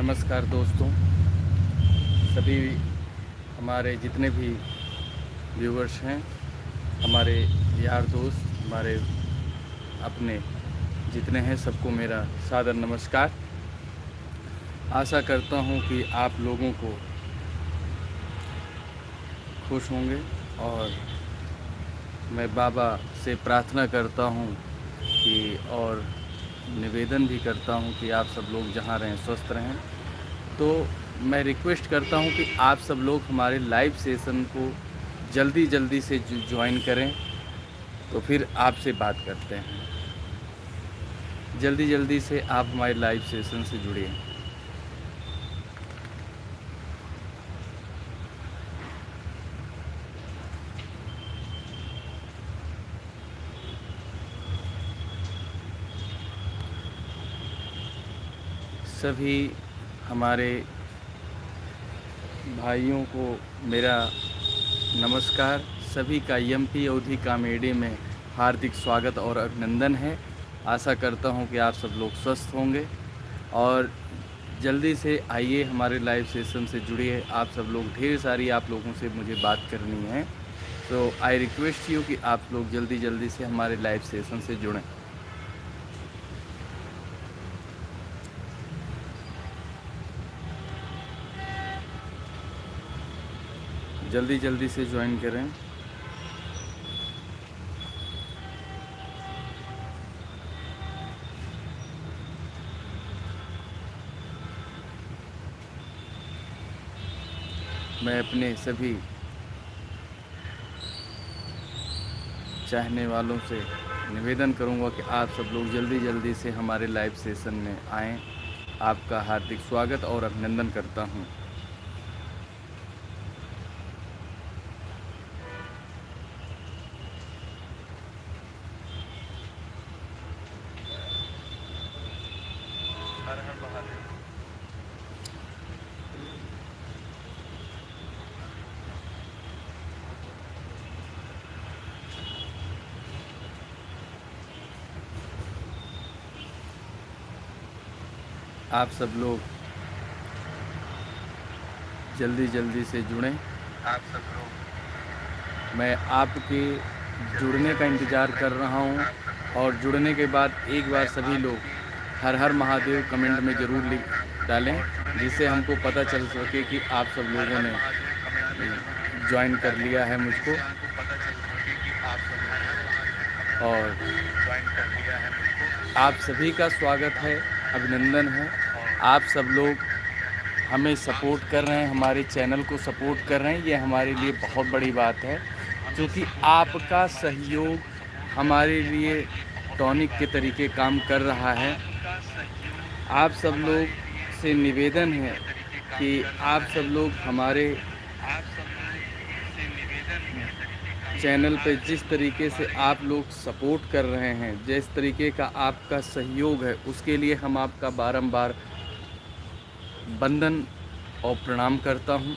नमस्कार दोस्तों, सभी हमारे जितने भी व्यूवर्स हैं, हमारे यार दोस्त, हमारे अपने जितने हैं, सबको मेरा सादर नमस्कार। आशा करता हूं कि आप लोगों को खुश होंगे और मैं बाबा से प्रार्थना करता हूं कि और निवेदन भी करता हूं कि आप सब लोग जहां रहें स्वस्थ रहें। तो मैं रिक्वेस्ट करता हूं कि आप सब लोग हमारे लाइव सेशन को जल्दी से ज्वाइन करें, तो फिर आपसे बात करते हैं। जल्दी से आप हमारे लाइव सेशन से जुड़िए। सभी हमारे भाइयों को मेरा नमस्कार। सभी का एमपी अवधी कॉमेडी में हार्दिक स्वागत और अभिनंदन है। आशा करता हूं कि आप सब लोग स्वस्थ होंगे और जल्दी से आइए हमारे लाइव सेशन से जुड़िए। आप सब लोग, ढेर सारी आप लोगों से मुझे बात करनी है, तो आई रिक्वेस्ट यू कि आप लोग जल्दी से हमारे लाइव सेशन से जुड़ें। जल्दी से ज्वाइन करें। मैं अपने सभी चाहने वालों से निवेदन करूंगा कि आप सब लोग जल्दी से हमारे लाइव सेशन में आएँ। आपका हार्दिक स्वागत और अभिनंदन करता हूं। हर हर महादेव। आप सब लोग जल्दी से जुड़ें। आप सब लोग, मैं आपके जुड़ने का इंतज़ार कर रहा हूं और जुड़ने के बाद एक बार सभी लोग हर हर महादेव कमेंट में ज़रूर लिख डालें, जिससे हमको पता चल सके कि आप सब लोगों ने ज्वाइन कर लिया है मुझको और आप सभी का स्वागत है, अभिनंदन है। आप सब लोग हमें सपोर्ट कर रहे हैं, हमारे चैनल को सपोर्ट कर रहे हैं, ये हमारे लिए बहुत बड़ी बात है, क्योंकि आपका सहयोग हमारे लिए टॉनिक के तरीके काम कर रहा है। आप सब लोग से निवेदन है कि आप सब लोग हमारे चैनल पे जिस तरीके से आप लोग सपोर्ट कर रहे हैं, जिस तरीके का आपका सहयोग है, उसके लिए हम आपका बारंबार वंदन और प्रणाम करता हूं।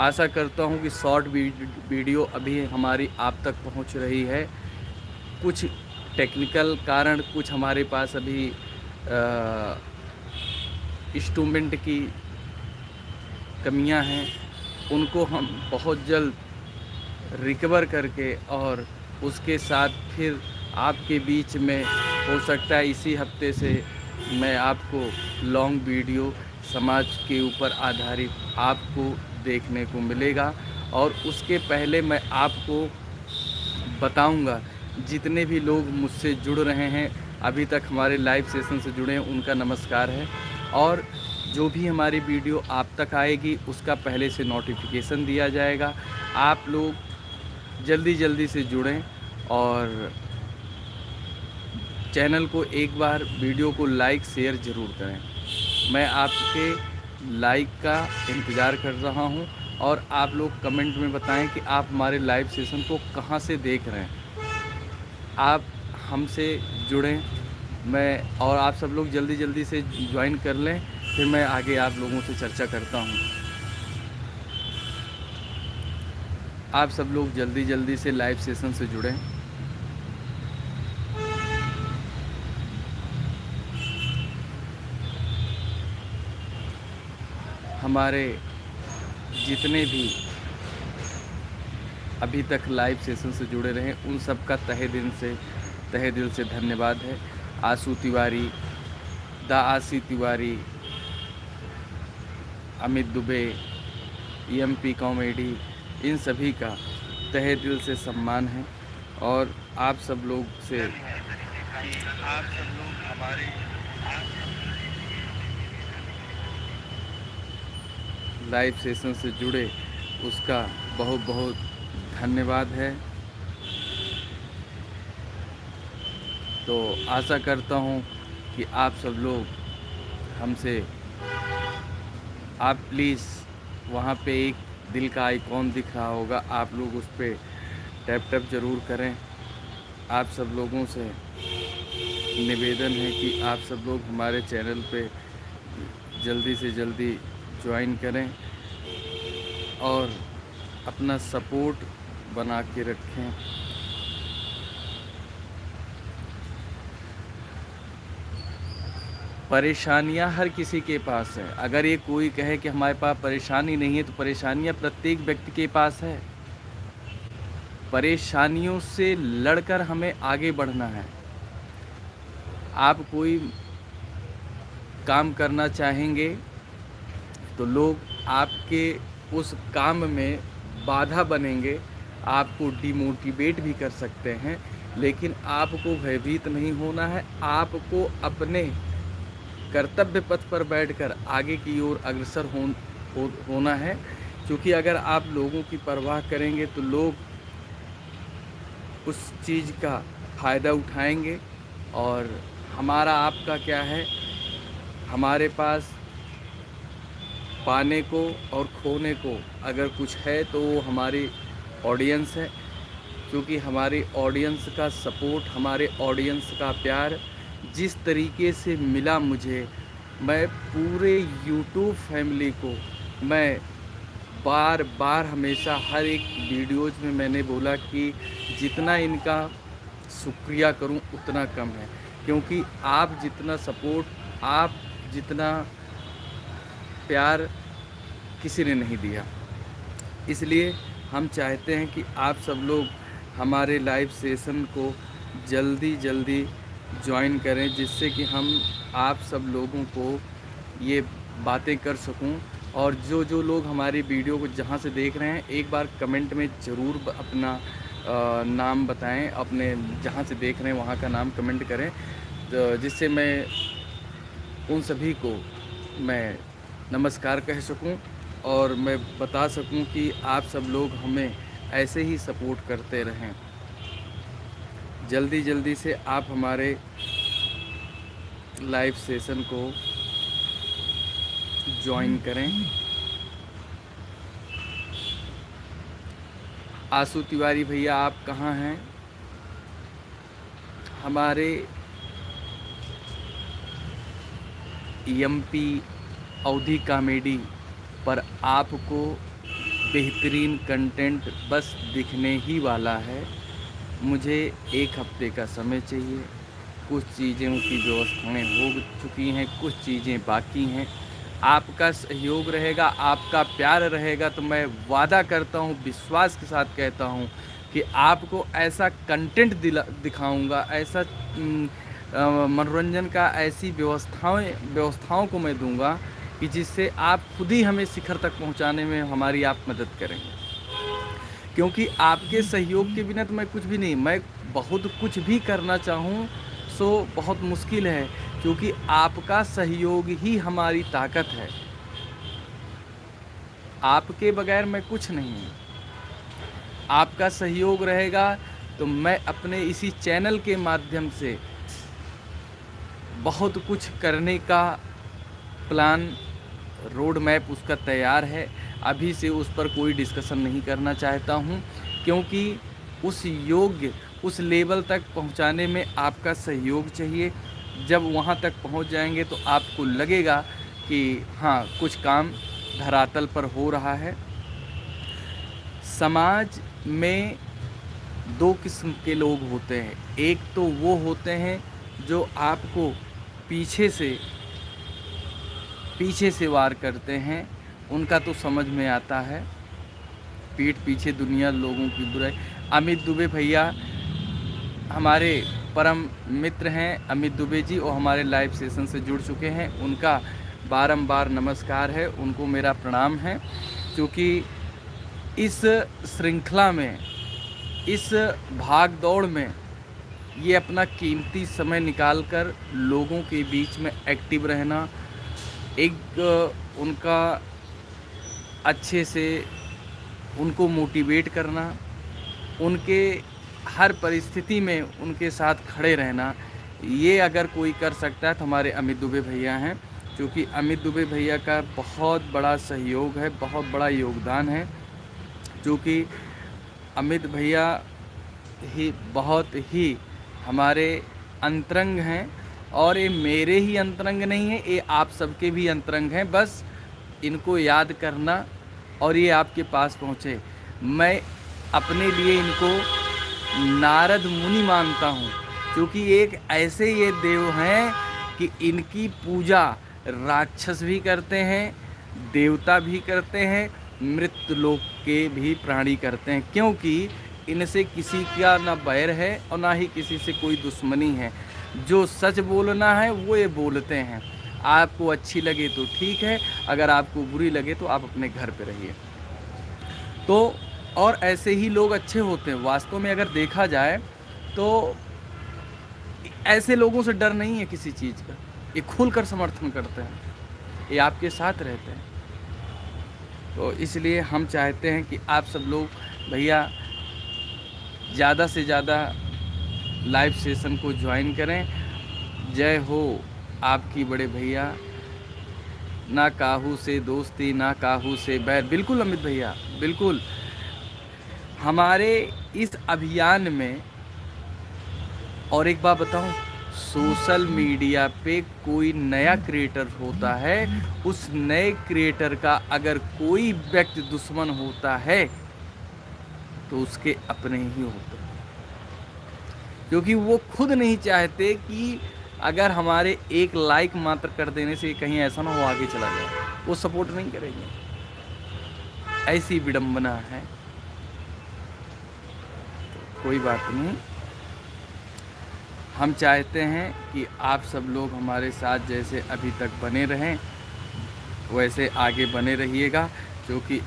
आशा करता हूं कि शॉर्ट वीडियो अभी हमारी आप तक पहुंच रही है। कुछ टेक्निकल कारण, कुछ हमारे पास अभी इंस्ट्रूमेंट की कमियां हैं, उनको हम बहुत जल्द रिकवर करके और उसके साथ फिर आपके बीच में हो सकता है इसी हफ्ते से मैं आपको लॉन्ग वीडियो समाज के ऊपर आधारित आपको देखने को मिलेगा। और उसके पहले मैं आपको बताऊंगा, जितने भी लोग मुझसे जुड़ रहे हैं, अभी तक हमारे लाइव सेशन से जुड़े हैं, उनका नमस्कार है। और जो भी हमारी वीडियो आप तक आएगी उसका पहले से नोटिफिकेशन दिया जाएगा। आप लोग जल्दी से जुड़ें और चैनल को एक बार वीडियो को लाइक शेयर ज़रूर करें। मैं आपके लाइक का इंतज़ार कर रहा हूं और आप लोग कमेंट में बताएं कि आप हमारे लाइव सेशन को कहां से देख रहे हैं। आप हमसे जुड़ें, मैं और आप सब लोग जल्दी से ज्वाइन कर लें, फिर मैं आगे आप लोगों से चर्चा करता हूं। आप सब लोग जल्दी से लाइव सेशन से जुड़ें। हमारे जितने भी अभी तक लाइव सेशन से जुड़े रहे उन सब का तहे दिल से धन्यवाद है। आशु तिवारी, दा आशी तिवारी, अमित दुबे, एमपी कॉमेडी, इन सभी का तहे दिल से सम्मान है। और आप सब लोग हमारे लाइव सेशन से जुड़े उसका बहुत बहुत धन्यवाद है। तो आशा करता हूँ कि आप सब लोग हमसे, आप प्लीज़ वहाँ पे एक दिल का आइकॉन दिख रहा होगा, आप लोग उस पर टैप ज़रूर करें। आप सब लोगों से निवेदन है कि आप सब लोग हमारे चैनल पे जल्दी से जल्दी ज्वाइन करें और अपना सपोर्ट बना के रखें। परेशानियां हर किसी के पास है। अगर ये कोई कहे कि हमारे पास परेशानी नहीं है, तो परेशानियां प्रत्येक व्यक्ति के पास है। परेशानियों से लड़कर हमें आगे बढ़ना है। आप कोई काम करना चाहेंगे तो लोग आपके उस काम में बाधा बनेंगे, आपको डिमोटिवेट भी कर सकते हैं, लेकिन आपको भयभीत नहीं होना है। आपको अपने कर्तव्य पथ पर बैठकर आगे की ओर अग्रसर होना है। क्योंकि अगर आप लोगों की परवाह करेंगे तो लोग उस चीज़ का फ़ायदा उठाएंगे। और हमारा आपका क्या है, हमारे पास पाने को और खोने को अगर कुछ है तो वो हमारी ऑडियंस है। क्योंकि हमारी ऑडियंस का सपोर्ट, हमारे ऑडियंस का प्यार जिस तरीके से मिला मुझे, मैं पूरे यूट्यूब फैमिली को मैं बार बार हमेशा हर एक वीडियोज़ में मैंने बोला कि जितना इनका शुक्रिया करूं उतना कम है। क्योंकि आप जितना सपोर्ट, आप जितना प्यार किसी ने नहीं दिया। इसलिए हम चाहते हैं कि आप सब लोग हमारे लाइव सेशन को जल्दी ज्वाइन करें, जिससे कि हम आप सब लोगों को ये बातें कर सकूं। और जो लोग हमारी वीडियो को जहां से देख रहे हैं, एक बार कमेंट में ज़रूर अपना नाम बताएं, अपने जहां से देख रहे हैं वहां का नाम कमेंट करें, तो जिससे मैं उन सभी को मैं नमस्कार कह सकूं और मैं बता सकूं कि आप सब लोग हमें ऐसे ही सपोर्ट करते रहें। जल्दी से आप हमारे लाइव सेशन को ज्वाइन करें। आशु तिवारी भैया, आप कहाँ हैं? हमारे एमपी अवधी कॉमेडी पर आपको बेहतरीन कंटेंट बस दिखने ही वाला है। मुझे एक हफ्ते का समय चाहिए। कुछ चीज़ों की व्यवस्थाएं हो चुकी हैं, कुछ चीज़ें बाकी हैं। आपका सहयोग रहेगा, आपका प्यार रहेगा तो मैं वादा करता हूं, विश्वास के साथ कहता हूं कि आपको ऐसा कंटेंट दिखाऊंगा, ऐसा मनोरंजन का ऐसी व्यवस्थाओं को मैं दूंगा कि जिससे आप खुद ही हमें शिखर तक पहुंचाने में हमारी आप मदद करेंगे। क्योंकि आपके सहयोग के बिना तो मैं कुछ भी नहीं, मैं बहुत कुछ भी करना चाहूँ सो बहुत मुश्किल है। क्योंकि आपका सहयोग ही हमारी ताकत है। आपके बगैर मैं कुछ नहीं हूँ। आपका सहयोग रहेगा तो मैं अपने इसी चैनल के माध्यम से बहुत कुछ करने का प्लान, रोड मैप उसका तैयार है। अभी से उस पर कोई डिस्कशन नहीं करना चाहता हूँ, क्योंकि उस योग्य, उस लेवल तक पहुँचाने में आपका सहयोग चाहिए। जब वहाँ तक पहुँच जाएंगे तो आपको लगेगा कि हाँ, कुछ काम धरातल पर हो रहा है। समाज में दो किस्म के लोग होते हैं। एक तो वो होते हैं जो आपको पीछे से वार करते हैं, उनका तो समझ में आता है, पीठ पीछे दुनिया लोगों की बुराई। अमित दुबे भैया हमारे परम मित्र हैं, अमित दुबे जी, और हमारे लाइव सेशन से जुड़ चुके हैं। उनका बारंबार नमस्कार है, उनको मेरा प्रणाम है, क्योंकि इस श्रृंखला में, इस भाग दौड़ में ये अपना कीमती समय निकालकर लोगों के बीच में एक्टिव रहना, एक उनका अच्छे से उनको मोटिवेट करना, उनके हर परिस्थिति में उनके साथ खड़े रहना, ये अगर कोई कर सकता है तो हमारे अमित दुबे भैया हैं। क्योंकि अमित दुबे भैया का बहुत बड़ा सहयोग है, बहुत बड़ा योगदान है, क्योंकि अमित भैया ही बहुत ही हमारे अंतरंग हैं, और ये मेरे ही अंतरंग नहीं है, ये आप सबके भी अंतरंग हैं। बस इनको याद करना और ये आपके पास पहुँचे। मैं अपने लिए इनको नारद मुनि मानता हूँ, क्योंकि एक ऐसे ये देव हैं कि इनकी पूजा राक्षस भी करते हैं, देवता भी करते हैं, मृत्यु लोक के भी प्राणी करते हैं, क्योंकि इनसे किसी का ना बैर है और ना ही किसी से कोई दुश्मनी है। जो सच बोलना है वो ये बोलते हैं। आपको अच्छी लगे तो ठीक है, अगर आपको बुरी लगे तो आप अपने घर पे रहिए। तो और ऐसे ही लोग अच्छे होते हैं वास्तव में, अगर देखा जाए तो ऐसे लोगों से डर नहीं है किसी चीज़ का, ये खुलकर समर्थन करते हैं, ये आपके साथ रहते हैं। तो इसलिए हम चाहते हैं कि आप सब लोग भैया ज़्यादा से ज़्यादा लाइव सेशन को ज्वाइन करें। जय हो आपकी बड़े भैया, ना काहू से दोस्ती ना काहू से बैर। बिल्कुल अमित भैया, बिल्कुल। हमारे इस अभियान में, और एक बात बताऊं, सोशल मीडिया पे कोई नया क्रिएटर होता है, उस नए क्रिएटर का अगर कोई व्यक्ति दुश्मन होता है तो उसके अपने ही होते हैं, क्योंकि वो खुद नहीं चाहते कि अगर हमारे एक लाइक मात्र कर देने से कहीं ऐसा ना हो आगे चला जाए, वो सपोर्ट नहीं करेंगे। ऐसी विडंबना है। तो कोई बात नहीं, हम चाहते हैं कि आप सब लोग हमारे साथ जैसे अभी तक बने रहें वैसे आगे बने रहिएगा, क्योंकि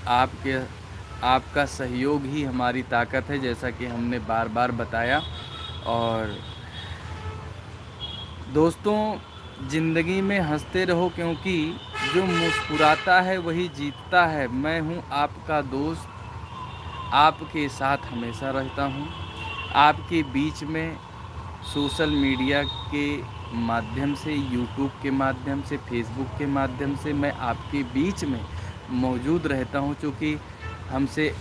आपका सहयोग ही हमारी ताकत है, जैसा कि हमने बार बार बताया। और दोस्तों, ज़िंदगी में हंसते रहो, क्योंकि जो मुस्कुराता है वही जीतता है। मैं हूँ आपका दोस्त, आपके साथ हमेशा रहता हूँ, आपके बीच में सोशल मीडिया के माध्यम से, यूट्यूब के माध्यम से, फेसबुक के माध्यम से मैं आपके बीच में मौजूद रहता हूँ। क्योंकि हमसे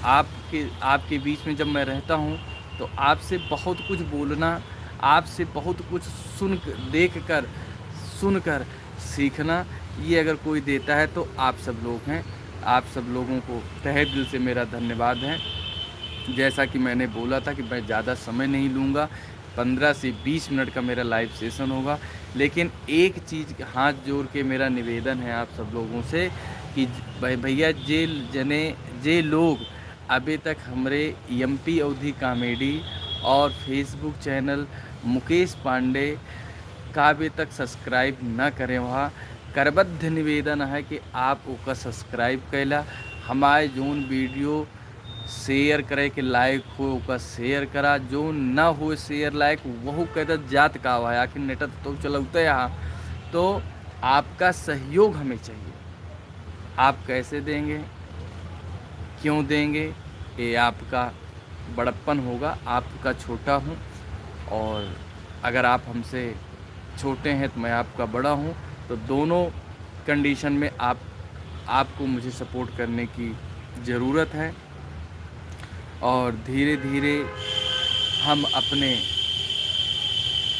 आपके बीच में जब मैं रहता हूँ तो आपसे बहुत कुछ बोलना, आपसे बहुत कुछ देखकर सुनकर सीखना, ये अगर कोई देता है तो आप सब लोग हैं। आप सब लोगों को तहे दिल से मेरा धन्यवाद है। जैसा कि मैंने बोला था कि मैं ज़्यादा समय नहीं लूँगा, 15 से 20 मिनट का मेरा लाइव सेशन होगा। लेकिन एक चीज़ हाथ जोड़ के मेरा निवेदन है आप सब लोगों से कि भैया जे लोग अभी तक हमारे एमपी अवधी कॉमेडी और फेसबुक चैनल मुकेश पांडे का अभी तक सब्सक्राइब न करें, वहाँ करबद्ध निवेदन है कि आप ओका सब्सक्राइब कैला, हमारे जोन वीडियो शेयर करे कि लाइक हो ओका शेयर करा, जो ना हो शेयर लाइक वह कहता जात का हुआ है, आखिर नेट तो चलते यहाँ। तो आपका सहयोग हमें चाहिए। आप कैसे देंगे, क्यों देंगे, ये आपका बड़प्पन होगा। आपका छोटा हूँ, और अगर आप हमसे छोटे हैं तो मैं आपका बड़ा हूँ, तो दोनों कंडीशन में आपको मुझे सपोर्ट करने की ज़रूरत है। और धीरे धीरे हम अपने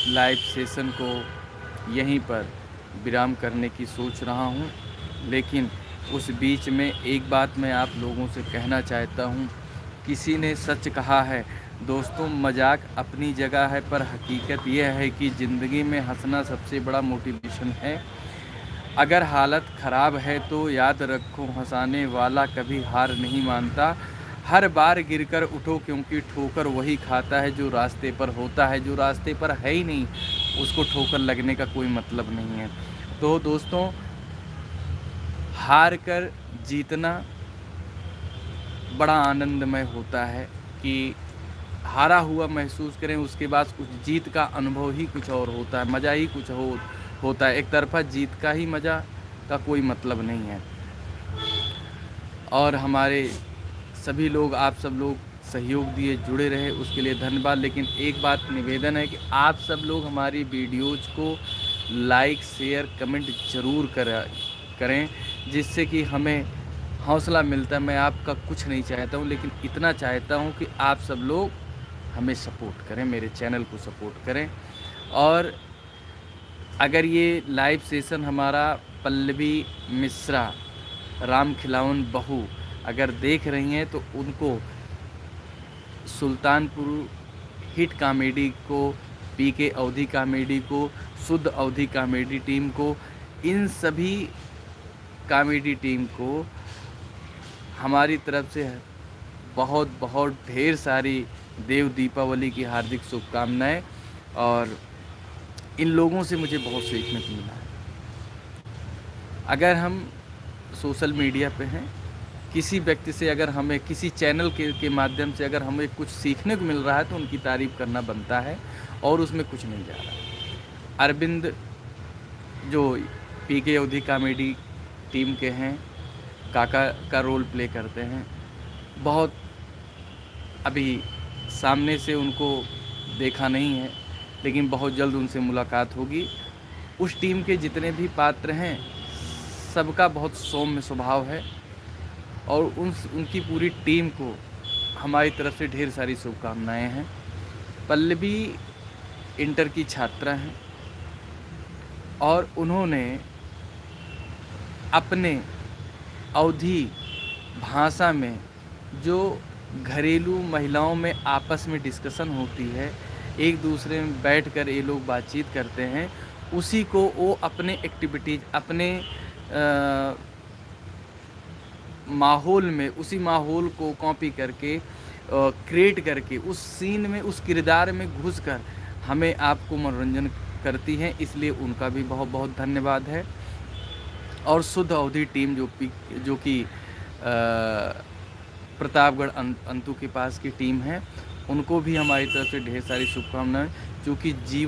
लाइव सेशन को यहीं पर विराम करने की सोच रहा हूँ। लेकिन उस बीच में एक बात मैं आप लोगों से कहना चाहता हूँ। किसी ने सच कहा है दोस्तों, मजाक अपनी जगह है, पर हकीकत यह है कि ज़िंदगी में हंसना सबसे बड़ा मोटिवेशन है। अगर हालत ख़राब है तो याद रखो, हँसाने वाला कभी हार नहीं मानता। हर बार गिरकर उठो, क्योंकि ठोकर वही खाता है जो रास्ते पर होता है। जो रास्ते पर है ही नहीं, उसको ठोकर लगने का कोई मतलब नहीं है। तो दोस्तों, हार कर जीतना बड़ा आनंदमय होता है कि हारा हुआ महसूस करें, उसके बाद उस जीत का अनुभव ही कुछ और होता है, मज़ा ही कुछ होता है। एक तरफ़ा जीत का ही मज़ा का कोई मतलब नहीं है। और हमारे सभी लोग, आप सब लोग सहयोग दिए, जुड़े रहे, उसके लिए धन्यवाद। लेकिन एक बात निवेदन है कि आप सब लोग हमारी वीडियोज़ को लाइक, शेयर, कमेंट ज़रूर करें, जिससे कि हमें हौसला मिलता है। मैं आपका कुछ नहीं चाहता हूँ, लेकिन इतना चाहता हूँ कि आप सब लोग हमें सपोर्ट करें, मेरे चैनल को सपोर्ट करें। और अगर ये लाइव सेशन हमारा पल्लवी मिश्रा, राम खिलावन बहू अगर देख रही हैं, तो उनको सुल्तानपुर हिट कॉमेडी को, पीके अवधी कॉमेडी को, शुद्ध अवधी कॉमेडी टीम को, इन सभी कॉमेडी टीम को हमारी तरफ से बहुत बहुत ढेर सारी देव दीपावली की हार्दिक शुभकामनाएं। और इन लोगों से मुझे बहुत सीखने को मिला है। अगर हम सोशल मीडिया पे हैं, किसी व्यक्ति से अगर हमें किसी चैनल के माध्यम से अगर हमें कुछ सीखने को मिल रहा है, तो उनकी तारीफ़ करना बनता है, और उसमें कुछ नहीं जा रहा। अरविंद जो पीके अवधी कॉमेडी टीम के हैं, काका का रोल प्ले करते हैं। बहुत अभी सामने से उनको देखा नहीं है, लेकिन बहुत जल्द उनसे मुलाकात होगी। उस टीम के जितने भी पात्र हैं, सबका बहुत सौम्य स्वभाव है, और उनकी पूरी टीम को हमारी तरफ से ढेर सारी शुभकामनाएं हैं। पल्लवी इंटर की छात्रा हैं, और उन्होंने अपने अवधी भाषा में जो घरेलू महिलाओं में आपस में डिस्कशन होती है, एक दूसरे में बैठकर ये लोग बातचीत करते हैं, उसी को वो अपने एक्टिविटीज़, अपने माहौल में, उसी माहौल को कॉपी करके, क्रिएट करके, उस सीन में, उस किरदार में घुसकर हमें आपको मनोरंजन करती हैं। इसलिए उनका भी बहुत बहुत धन्यवाद है। और शुद्ध अवधी टीम जो कि प्रतापगढ़ अंतु के पास की टीम है, उनको भी हमारी तरफ से ढेर सारी शुभकामनाएं, जो कि जीवन